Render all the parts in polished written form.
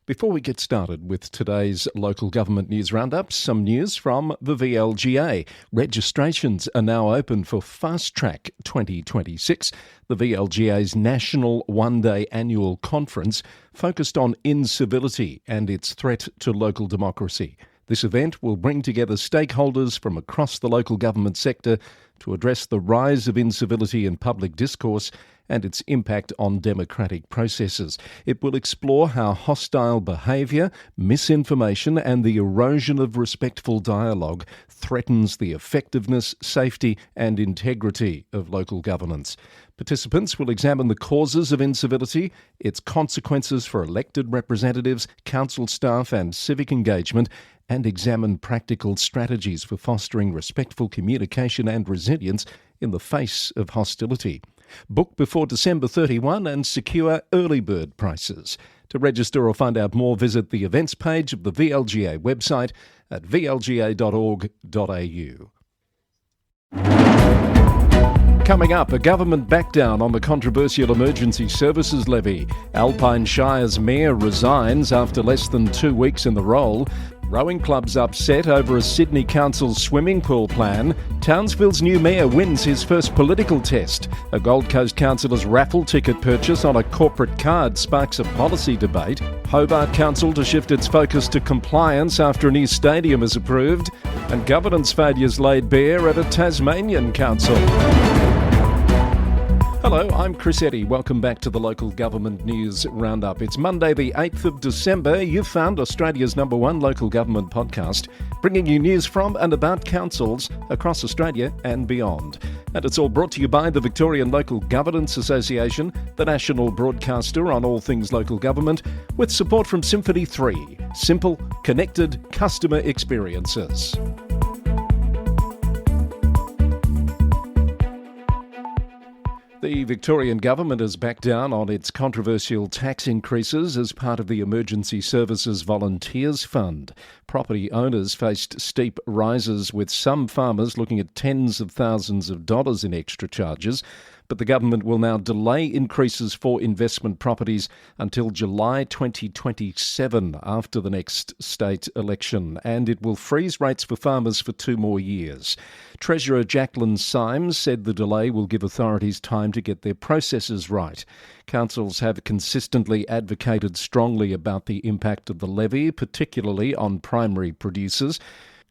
Before we get started with today's Local Government News Roundup, some news from the VLGA. Registrations are now open for Fast Track 2026, the VLGA's national one-day annual conference focused on incivility and its threat to local democracy. This event will bring together stakeholders from across the local government sector to address the rise of incivility in public discourse and its impact on democratic processes. It will explore how hostile behaviour, misinformation and the erosion of respectful dialogue threatens the effectiveness, safety and integrity of local governance. Participants will examine the causes of incivility, its consequences for elected representatives, council staff and civic engagement, and examine practical strategies for fostering respectful communication and resilience in the face of hostility. Book before December 31 and secure early bird prices. To register or find out more, visit the events page of the VLGA website at vlga.org.au. Coming up, a government backdown on the controversial emergency services levy. Alpine Shire's mayor resigns after less than 2 weeks in the role. Rowing clubs upset over a Sydney Council swimming pool plan. Townsville's new mayor wins his first political test. A Gold Coast councillor's raffle ticket purchase on a corporate card sparks a policy debate. Hobart Council to shift its focus to compliance after a new stadium is approved. And governance failures laid bare at a Tasmanian council. Hello, I'm Chris Eddy. Welcome back to the Local Government News Roundup. It's Monday the 8th of December. You've found Australia's #1 local government podcast, bringing you news from and about councils across Australia and beyond. And it's all brought to you by the Victorian Local Governance Association, the national broadcaster on all things local government, with support from Symphony 3. Simple, connected customer experiences. The Victorian Government has backed down on its controversial tax increases as part of the Emergency Services Volunteers Fund. Property owners faced steep rises, with some farmers looking at tens of thousands of dollars in extra charges. But the government will now delay increases for investment properties until July 2027, after the next state election, and it will freeze rates for farmers for 2 more years. Treasurer Jacqueline Symes said the delay will give authorities time to get their processes right. Councils have consistently advocated strongly about the impact of the levy, particularly on primary producers.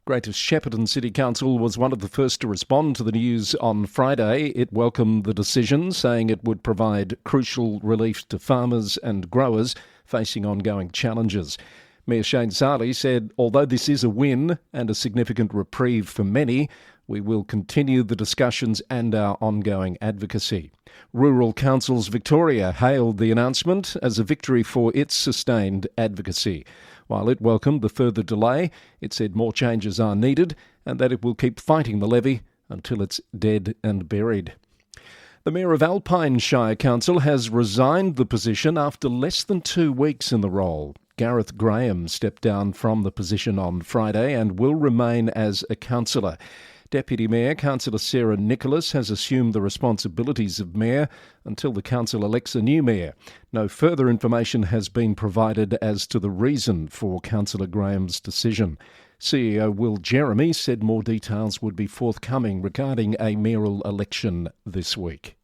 Greater Shepparton City Council was one of the first to respond to the news on Friday. It welcomed the decision, saying it would provide crucial relief to farmers and growers facing ongoing challenges. Mayor Shane Sarley said, although this is a win and a significant reprieve for many, we will continue the discussions and our ongoing advocacy. Rural Councils Victoria hailed the announcement as a victory for its sustained advocacy. While it welcomed the further delay, it said more changes are needed and that it will keep fighting the levy until it's dead and buried. The Mayor of Alpine Shire Council has resigned the position after less than 2 weeks in the role. Gareth Graham stepped down from the position on Friday and will remain as a councillor. Deputy Mayor Councillor Sarah Nicholas has assumed the responsibilities of Mayor until the council elects a new Mayor. No further information has been provided as to the reason for Councillor Graham's decision. CEO Will Jeremy said more details would be forthcoming regarding a mayoral election this week.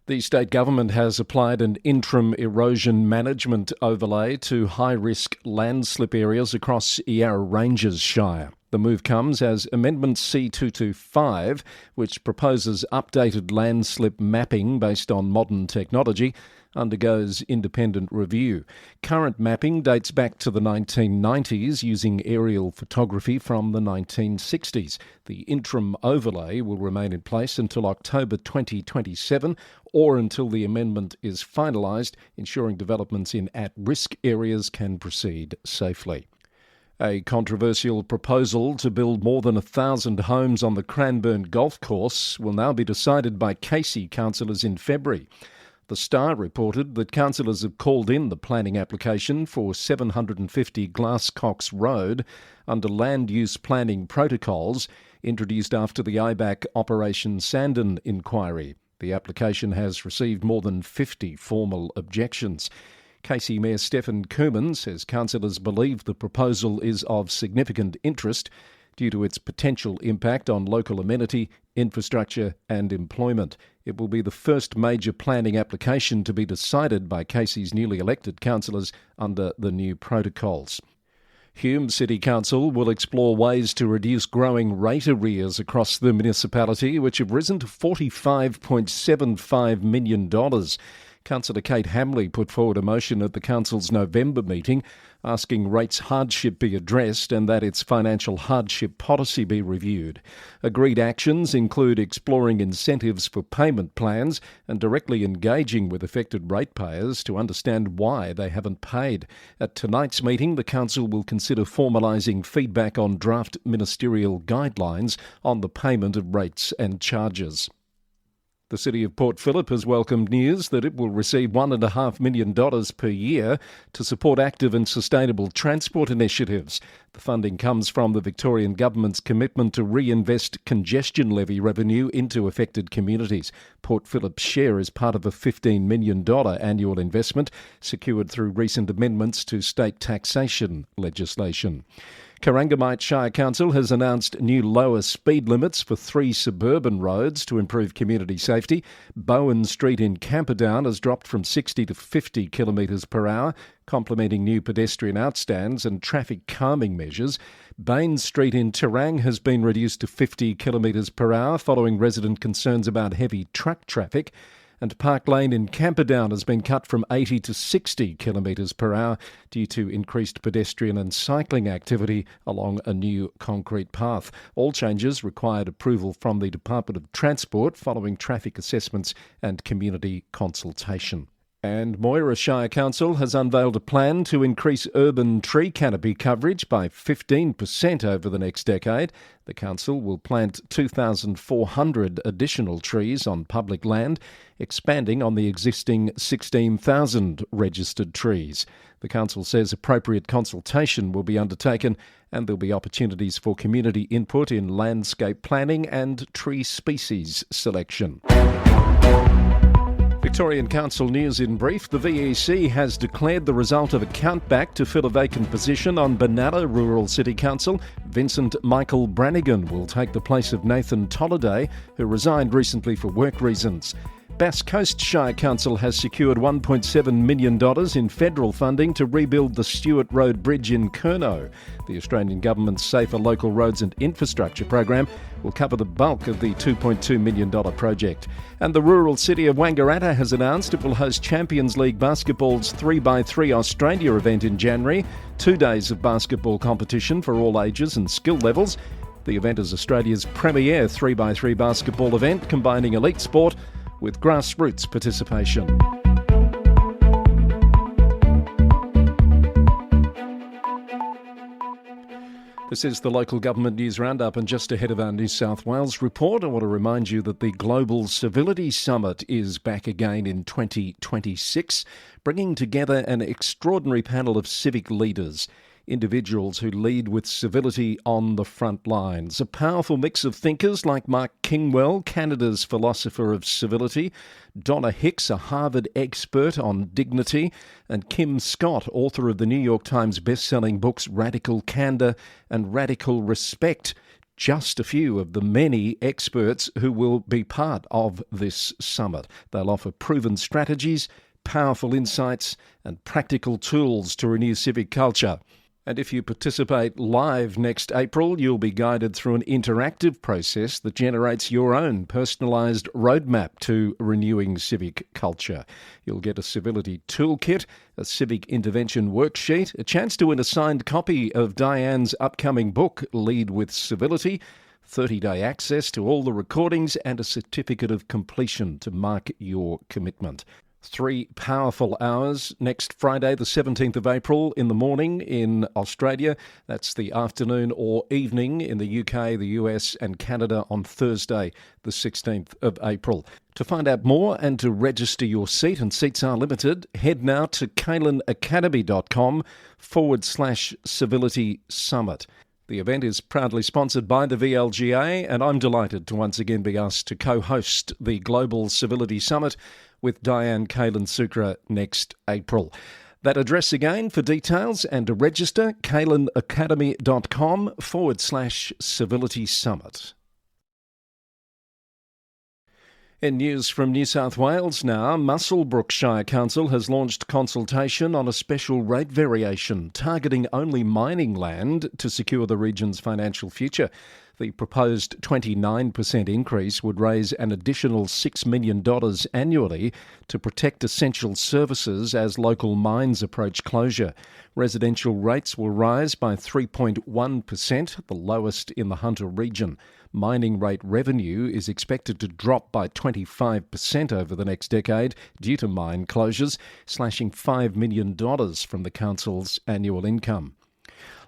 The state government has applied an interim erosion management overlay to high-risk landslip areas across Yarra Ranges Shire. The move comes as Amendment C225, which proposes updated landslip mapping based on modern technology, undergoes independent review. Current mapping dates back to the 1990s using aerial photography from the 1960s. The interim overlay will remain in place until October 2027 or until the amendment is finalised, ensuring developments in at-risk areas can proceed safely. A controversial proposal to build more than 1,000 homes on the Cranbourne Golf Course will now be decided by Casey councillors in February. The Star reported that councillors have called in the planning application for 750 Glasscocks Road under land use planning protocols introduced after the IBAC Operation Sandon inquiry. The application has received more than 50 formal objections. Casey Mayor Stephen Cooman says councillors believe the proposal is of significant interest due to its potential impact on local amenity, infrastructure and employment. It will be the first major planning application to be decided by Casey's newly elected councillors under the new protocols. Hume City Council will explore ways to reduce growing rate arrears across the municipality, which have risen to $45.75 million. Councillor Kate Hamley put forward a motion at the council's November meeting asking rates hardship be addressed and that its financial hardship policy be reviewed. Agreed actions include exploring incentives for payment plans and directly engaging with affected ratepayers to understand why they haven't paid. At tonight's meeting, the council will consider formalising feedback on draft ministerial guidelines on the payment of rates and charges. The City of Port Phillip has welcomed news that it will receive $1.5 million per year to support active and sustainable transport initiatives. The funding comes from the Victorian Government's commitment to reinvest congestion levy revenue into affected communities. Port Phillip's share is part of a $15 million annual investment secured through recent amendments to state taxation legislation. Corangamite Shire Council has announced new lower speed limits for 3 suburban roads to improve community safety. Bowen Street in Camperdown has dropped from 60 to 50 kilometres per hour, complementing new pedestrian outstands and traffic calming measures. Bain Street in Terang has been reduced to 50 kilometres per hour following resident concerns about heavy truck traffic. And Park Lane in Camperdown has been cut from 80 to 60 kilometres per hour due to increased pedestrian and cycling activity along a new concrete path. All changes required approval from the Department of Transport following traffic assessments and community consultation. And Moira Shire Council has unveiled a plan to increase urban tree canopy coverage by 15% over the next decade. The council will plant 2,400 additional trees on public land, expanding on the existing 16,000 registered trees. The council says appropriate consultation will be undertaken and there'll be opportunities for community input in landscape planning and tree species selection. Victorian Council News in brief. The VEC has declared the result of a countback to fill a vacant position on Benalla Rural City Council. Vincent Michael Brannigan will take the place of Nathan Tolliday, who resigned recently for work reasons. Bass Coast Shire Council has secured $1.7 million in federal funding to rebuild the Stewart Road Bridge in Curnow. The Australian Government's Safer Local Roads and Infrastructure program will cover the bulk of the $2.2 million project. And the rural city of Wangaratta has announced it will host Champions League Basketball's 3x3 Australia event in January. 2 days of basketball competition for all ages and skill levels. The event is Australia's premier 3x3 basketball event, combining elite sport with grassroots participation. This is the Local Government News Roundup, and just ahead of our New South Wales report, I want to remind you that the Global Civility Summit is back again in 2026, bringing together an extraordinary panel of civic leaders, individuals who lead with civility on the front lines. A powerful mix of thinkers like Mark Kingwell, Canada's philosopher of civility, Donna Hicks, a Harvard expert on dignity, and Kim Scott, author of the New York Times best-selling books Radical Candor and Radical Respect. Just a few of the many experts who will be part of this summit. They'll offer proven strategies, powerful insights, and practical tools to renew civic culture. And if you participate live next April, you'll be guided through an interactive process that generates your own personalised roadmap to renewing civic culture. You'll get a civility toolkit, a civic intervention worksheet, a chance to win a signed copy of Diane's upcoming book, Lead with Civility, 30-day access to all the recordings, and a certificate of completion to mark your commitment. 3 powerful hours next Friday, the 17th of April in the morning in Australia. That's the afternoon or evening in the UK, the US and Canada on Thursday, the 16th of April. To find out more and to register your seat, and seats are limited, head now to caelanacademy.com/civility summit. The event is proudly sponsored by the VLGA, and I'm delighted to once again be asked to co-host the Global Civility Summit with Diane Kaelan-Sucre next April. That address again for details and to register, caelanacademy.com/civility summit. In news from New South Wales now, Muswellbrook Shire Council has launched consultation on a special rate variation targeting only mining land to secure the region's financial future. The proposed 29% increase would raise an additional $6 million annually to protect essential services as local mines approach closure. Residential rates will rise by 3.1%, the lowest in the Hunter region. Mining rate revenue is expected to drop by 25% over the next decade due to mine closures, slashing $5 million from the council's annual income.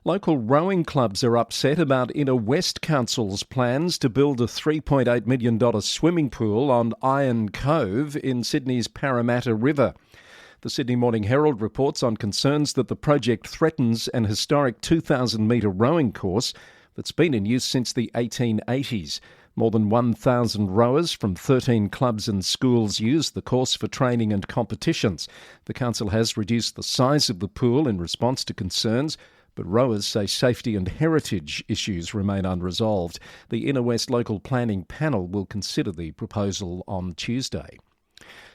Local rowing clubs are upset about Inner West Council's plans to build a $3.8 million swimming pool on Iron Cove in Sydney's Parramatta River. The Sydney Morning Herald reports on concerns that the project threatens an historic 2,000-metre rowing course that's been in use since the 1880s. More than 1,000 rowers from 13 clubs and schools use the course for training and competitions. The council has reduced the size of the pool in response to concerns, but rowers say safety and heritage issues remain unresolved. The Inner West Local Planning Panel will consider the proposal on Tuesday.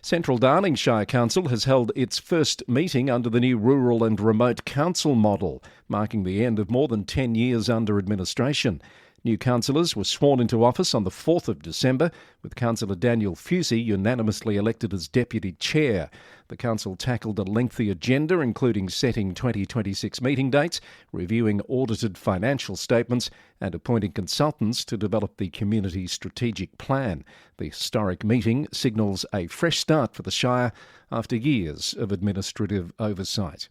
Central Darling Shire Council has held its first meeting under the new Rural and Remote Council model, marking the end of more than 10 years under administration. New councillors were sworn into office on the 4th of December, with Councillor Daniel Fusey unanimously elected as Deputy Chair. The council tackled a lengthy agenda, including setting 2026 meeting dates, reviewing audited financial statements, and appointing consultants to develop the community strategic plan. The historic meeting signals a fresh start for the Shire after years of administrative oversight.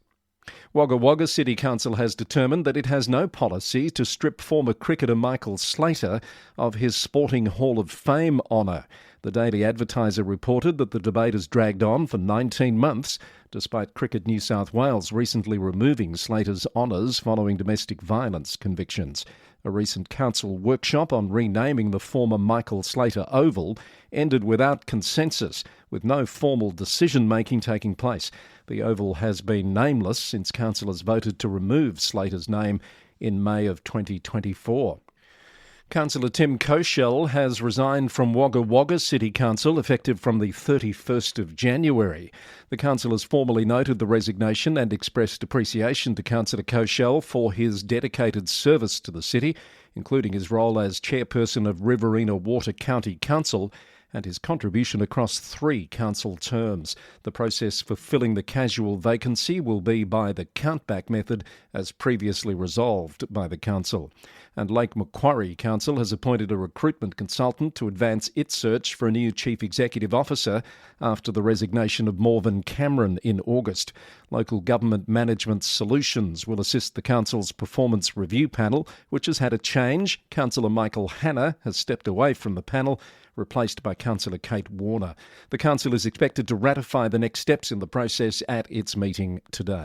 Wagga Wagga City Council has determined that it has no policy to strip former cricketer Michael Slater of his Sporting Hall of Fame honour. The Daily Advertiser reported that the debate has dragged on for 19 months, despite Cricket New South Wales recently removing Slater's honours following domestic violence convictions. A recent council workshop on renaming the former Michael Slater Oval ended without consensus, with no formal decision-making taking place. The Oval has been nameless since councillors voted to remove Slater's name in May of 2024. Councillor Tim Koshel has resigned from Wagga Wagga City Council effective from the 31st of January. The council has formally noted the resignation and expressed appreciation to Councillor Koshel for his dedicated service to the city, including his role as chairperson of Riverina Water County Council and his contribution across 3 council terms. The process for filling the casual vacancy will be by the countback method, as previously resolved by the council. And Lake Macquarie Council has appointed a recruitment consultant to advance its search for a new chief executive officer after the resignation of Morven Cameron in August. Local Government Management Solutions will assist the council's performance review panel, which has had a change. Councillor Michael Hanna has stepped away from the panel, replaced by Councillor Kate Warner. The council is expected to ratify the next steps in the process at its meeting today.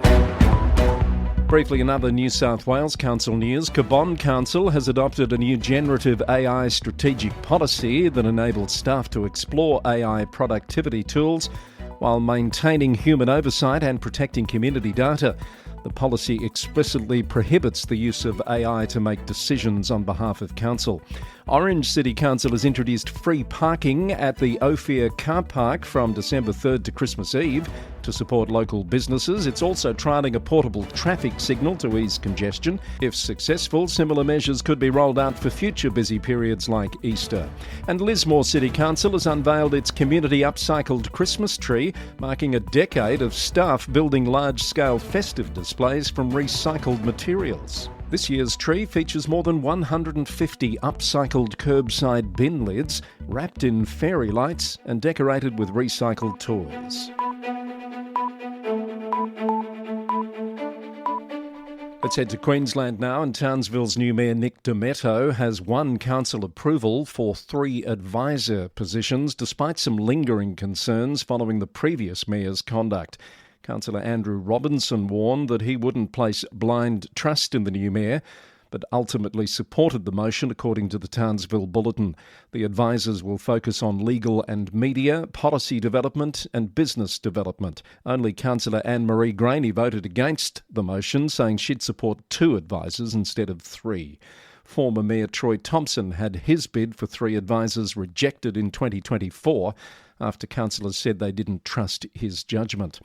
Briefly, in other New South Wales Council news, Cabonne Council has adopted a new generative AI strategic policy that enables staff to explore AI productivity tools while maintaining human oversight and protecting community data. The policy explicitly prohibits the use of AI to make decisions on behalf of council. Orange City Council has introduced free parking at the Ophir car park from December 3rd to Christmas Eve to support local businesses. It's also trialling a portable traffic signal to ease congestion. If successful, similar measures could be rolled out for future busy periods like Easter. And Lismore City Council has unveiled its community upcycled Christmas tree, marking a decade of staff building large-scale festive displays from recycled materials. This year's tree features more than 150 upcycled curbside bin lids, wrapped in fairy lights and decorated with recycled toys. Let's head to Queensland now, and Townsville's new Mayor Nick Demetto has won council approval for 3 advisor positions, despite some lingering concerns following the previous mayor's conduct. Councillor Andrew Robinson warned that he wouldn't place blind trust in the new mayor, but ultimately supported the motion, according to the Townsville Bulletin. The advisors will focus on legal and media, policy development and business development. Only Councillor Anne-Marie Graney voted against the motion, saying she'd support 2 advisors instead of 3. Former Mayor Troy Thompson had his bid for 3 advisors rejected in 2024 after councillors said they didn't trust his judgment.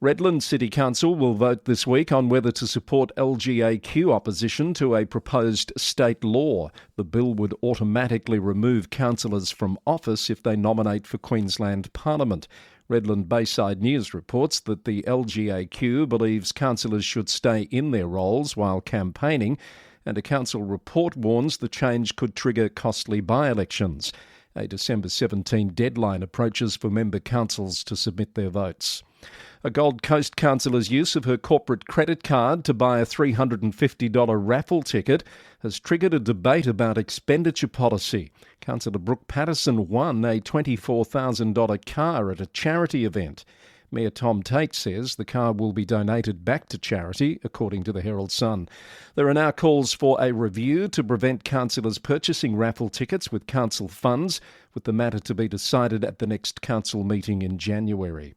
Redland City Council will vote this week on whether to support LGAQ opposition to a proposed state law. The bill would automatically remove councillors from office if they nominate for Queensland Parliament. Redland Bayside News reports that the LGAQ believes councillors should stay in their roles while campaigning, and a council report warns the change could trigger costly by-elections. A December 17 deadline approaches for member councils to submit their votes. A Gold Coast councillor's use of her corporate credit card to buy a $350 raffle ticket has triggered a debate about expenditure policy. Councillor Brooke Patterson won a $24,000 car at a charity event. Mayor Tom Tate says the car will be donated back to charity, according to the Herald Sun. There are now calls for a review to prevent councillors purchasing raffle tickets with council funds, with the matter to be decided at the next council meeting in January.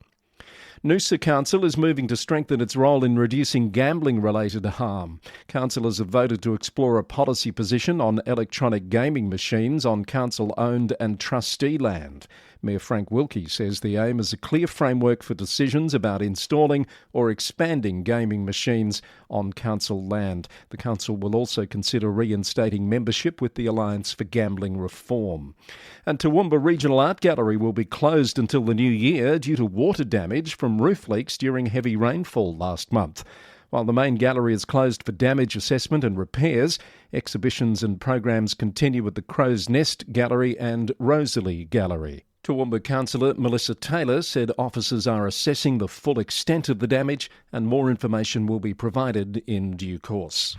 Noosa Council is moving to strengthen its role in reducing gambling-related harm. Councillors have voted to explore a policy position on electronic gaming machines on council-owned and trustee land. Mayor Frank Wilkie says the aim is a clear framework for decisions about installing or expanding gaming machines on council land. The council will also consider reinstating membership with the Alliance for Gambling Reform. And Toowoomba Regional Art Gallery will be closed until the new year due to water damage from roof leaks during heavy rainfall last month. While the main gallery is closed for damage assessment and repairs, exhibitions and programs continue at the Crow's Nest Gallery and Rosalie Gallery. Toowoomba Councillor Melissa Taylor said officers are assessing the full extent of the damage and more information will be provided in due course.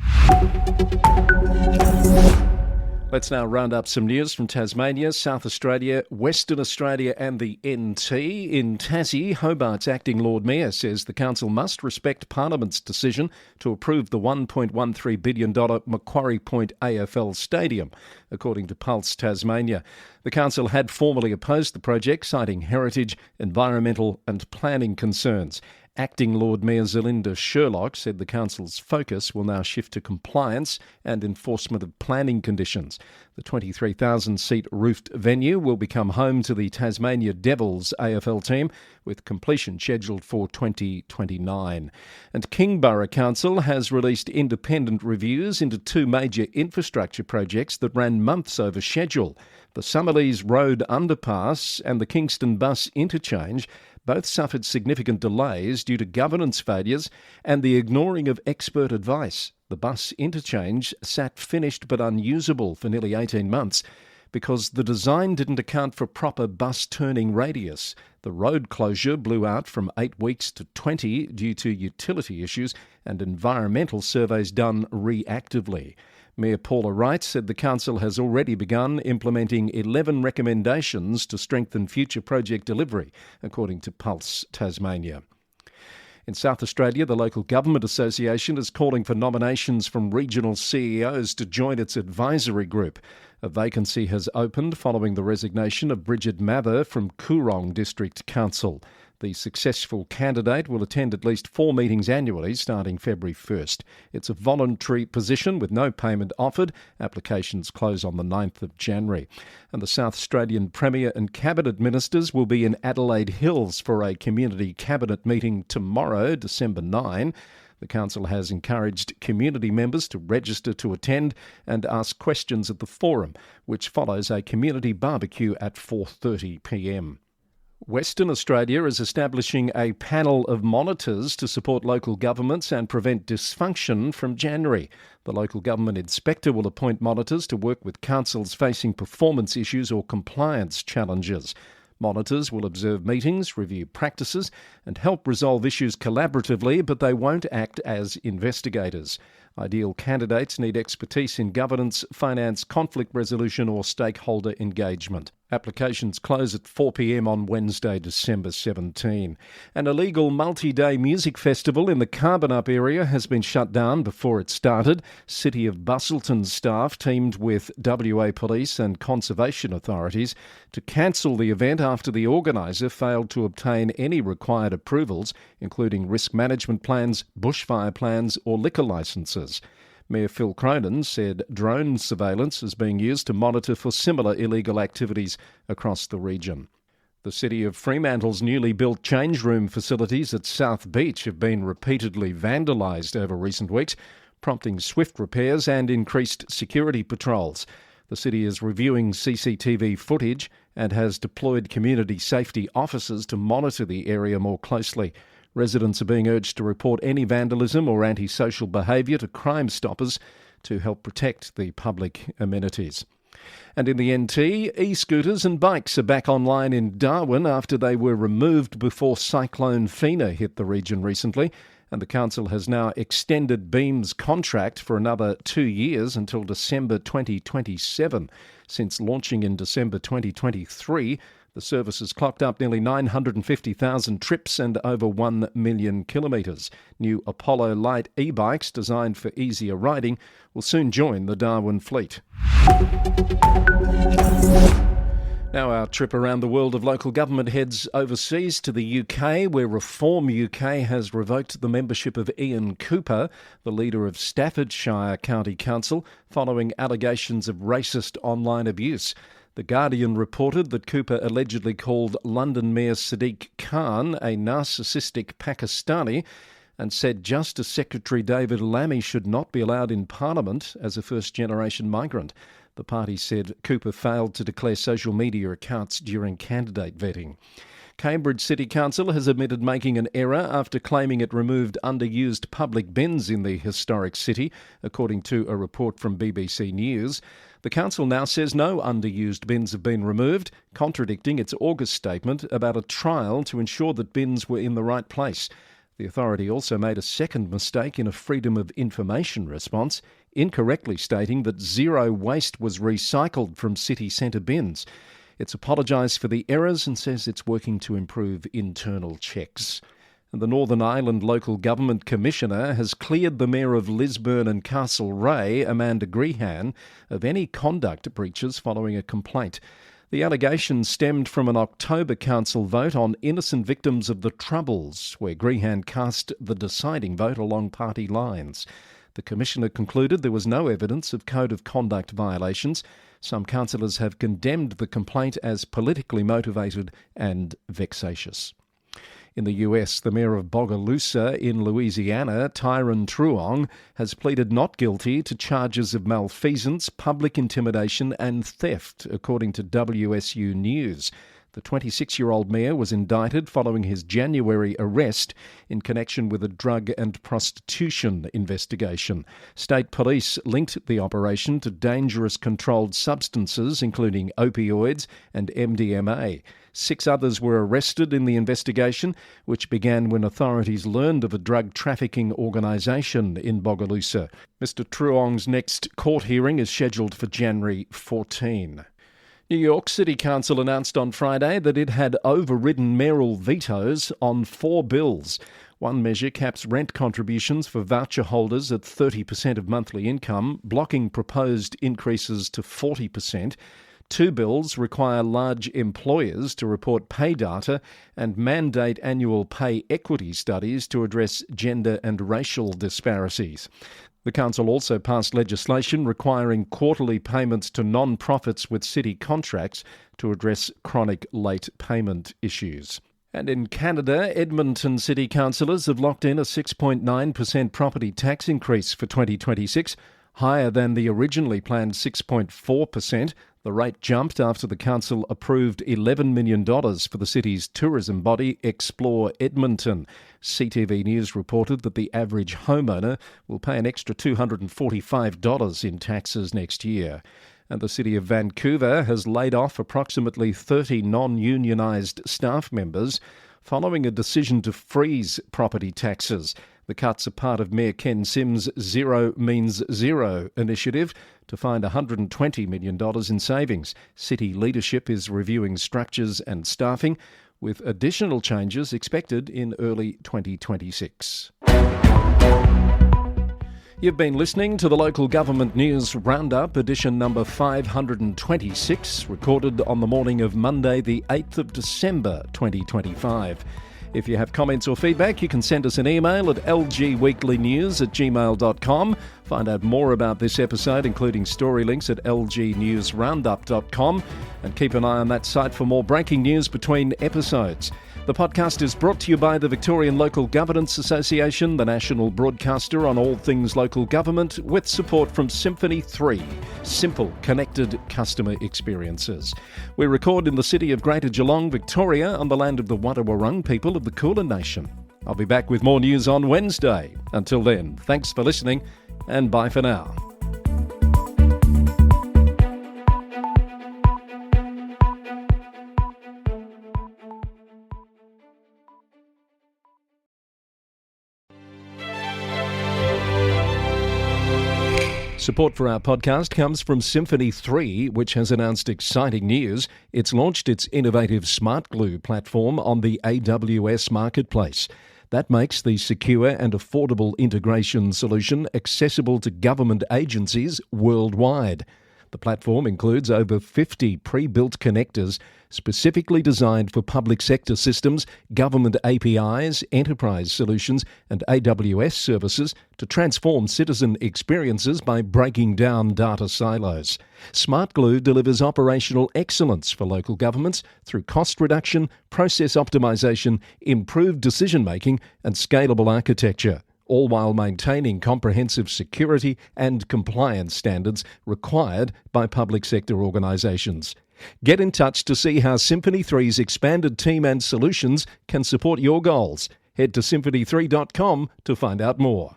Let's now round up some news from Tasmania, South Australia, Western Australia and the NT. In Tassie, Hobart's acting Lord Mayor says the council must respect Parliament's decision to approve the $1.13 billion Macquarie Point AFL Stadium, according to Pulse Tasmania. The council had formally opposed the project, citing heritage, environmental and planning concerns. Acting Lord Mayor Zelinda Sherlock said the council's focus will now shift to compliance and enforcement of planning conditions. The 23,000-seat roofed venue will become home to the Tasmania Devils AFL team, with completion scheduled for 2029. And Kingborough Council has released independent reviews into 2 major infrastructure projects that ran months over schedule. The Summerlees Road underpass and the Kingston bus interchange both suffered significant delays due to governance failures and the ignoring of expert advice. The bus interchange sat finished but unusable for nearly 18 months because the design didn't account for proper bus turning radius. The road closure blew out from 8 weeks to 20 due to utility issues and environmental surveys done reactively. Mayor Paula Wright said the council has already begun implementing 11 recommendations to strengthen future project delivery, according to Pulse Tasmania. In South Australia, the Local Government Association is calling for nominations from regional CEOs to join its advisory group. A vacancy has opened following the resignation of Bridget Mather from Coorong District Council. The successful candidate will attend at least 4 meetings annually starting February 1st. It's a voluntary position with no payment offered. Applications close on the 9th of January. And the South Australian Premier and Cabinet Ministers will be in Adelaide Hills for a community cabinet meeting tomorrow, December 9. The council has encouraged community members to register to attend and ask questions at the forum, which follows a community barbecue at 4:30 p.m. Western Australia is establishing a panel of monitors to support local governments and prevent dysfunction from January. The local government inspector will appoint monitors to work with councils facing performance issues or compliance challenges. Monitors will observe meetings, review practices and help resolve issues collaboratively, but they won't act as investigators. Ideal candidates need expertise in governance, finance, conflict resolution or stakeholder engagement. Applications close at 4 p.m. on Wednesday, December 17. An illegal multi-day music festival in the Carbonup area has been shut down before it started. City of Busselton staff teamed with WA Police and conservation authorities to cancel the event after the organiser failed to obtain any required approvals, including risk management plans, bushfire plans or liquor licences. Mayor Phil Cronin said drone surveillance is being used to monitor for similar illegal activities across the region. The City of Fremantle's newly built change room facilities at South Beach have been repeatedly vandalised over recent weeks, prompting swift repairs and increased security patrols. The city is reviewing CCTV footage and has deployed community safety officers to monitor the area more closely. Residents are being urged to report any vandalism or antisocial behaviour to Crime Stoppers to help protect the public amenities. And in the NT, e-scooters and bikes are back online in Darwin after they were removed before Cyclone Fina hit the region recently, and the council has now extended Beam's contract for another 2 years until December 2027. Since launching in December 2023, the service has clocked up nearly 950,000 trips and over 1 million kilometres. New Apollo Light e-bikes designed for easier riding will soon join the Darwin fleet. Now our trip around the world of local government heads overseas to the UK, where Reform UK has revoked the membership of Ian Cooper, the leader of Staffordshire County Council, following allegations of racist online abuse. The Guardian reported that Cooper allegedly called London Mayor Sadiq Khan a narcissistic Pakistani and said Justice Secretary David Lammy should not be allowed in Parliament as a first-generation migrant. The party said Cooper failed to declare social media accounts during candidate vetting. Cambridge City Council has admitted making an error after claiming it removed underused public bins in the historic city, according to a report from BBC News. The council now says no underused bins have been removed, contradicting its August statement about a trial to ensure that bins were in the right place. The authority also made a second mistake in a Freedom of Information response, incorrectly stating that zero waste was recycled from city centre bins. It's apologised for the errors and says it's working to improve internal checks. And the Northern Ireland Local Government Commissioner has cleared the Mayor of Lisburn and Castlereagh, Amanda Grehan, of any conduct breaches following a complaint. The allegation stemmed from an October council vote on innocent victims of the Troubles, where Grehan cast the deciding vote along party lines. The Commissioner concluded there was no evidence of code of conduct violations. Some councillors have condemned the complaint as politically motivated and vexatious. In the US, the mayor of Bogalusa in Louisiana, Tyron Truong, has pleaded not guilty to charges of malfeasance, public intimidation and theft, according to WSU News. The 26-year-old mayor was indicted following his January arrest in connection with a drug and prostitution investigation. State police linked the operation to dangerous controlled substances, including opioids and MDMA. 6 others were arrested in the investigation, which began when authorities learned of a drug trafficking organisation in Bogalusa. Mr. Truong's next court hearing is scheduled for January 14. New York City Council announced on Friday that it had overridden mayoral vetoes on 4 bills. One measure caps rent contributions for voucher holders at 30% of monthly income, blocking proposed increases to 40%. 2 bills require large employers to report pay data and mandate annual pay equity studies to address gender and racial disparities. The council also passed legislation requiring quarterly payments to non-profits with city contracts to address chronic late payment issues. And in Canada, Edmonton City councillors have locked in a 6.9% property tax increase for 2026, higher than the originally planned 6.4%. The rate jumped after the council approved $11 million for the city's tourism body, Explore Edmonton. CTV News reported that the average homeowner will pay an extra $245 in taxes next year. And the City of Vancouver has laid off approximately 30 non-unionised staff members following a decision to freeze property taxes. The cuts are part of Mayor Ken Sims' Zero Means Zero initiative to find $120 million in savings. City leadership is reviewing structures and staffing, with additional changes expected in early 2026. You've been listening to the Local Government News Roundup, edition number 526, recorded on the morning of Monday, the 8th of December 2025. If you have comments or feedback, you can send us an email at lgweeklynews@gmail.com. Find out more about this episode, including story links, at lgnewsroundup.com. And keep an eye on that site for more breaking news between episodes. The podcast is brought to you by the Victorian Local Governance Association, the national broadcaster on all things local government, with support from Symphony 3, simple, connected customer experiences. We record in the city of Greater Geelong, Victoria, on the land of the Wadawurrung people of the Kulin Nation. I'll be back with more news on Wednesday. Until then, thanks for listening, and bye for now. Support for our podcast comes from Symphony 3, which has announced exciting news. It's launched its innovative Smart Glue platform on the AWS marketplace. That makes the secure and affordable integration solution accessible to government agencies worldwide. The platform includes over 50 pre-built connectors specifically designed for public sector systems, government APIs, enterprise solutions, and AWS services to transform citizen experiences by breaking down data silos. Smart Glue delivers operational excellence for local governments through cost reduction, process optimization, improved decision-making, and scalable architecture, all while maintaining comprehensive security and compliance standards required by public sector organisations. Get in touch to see how Symphony 3's expanded team and solutions can support your goals. Head to symphony3.com to find out more.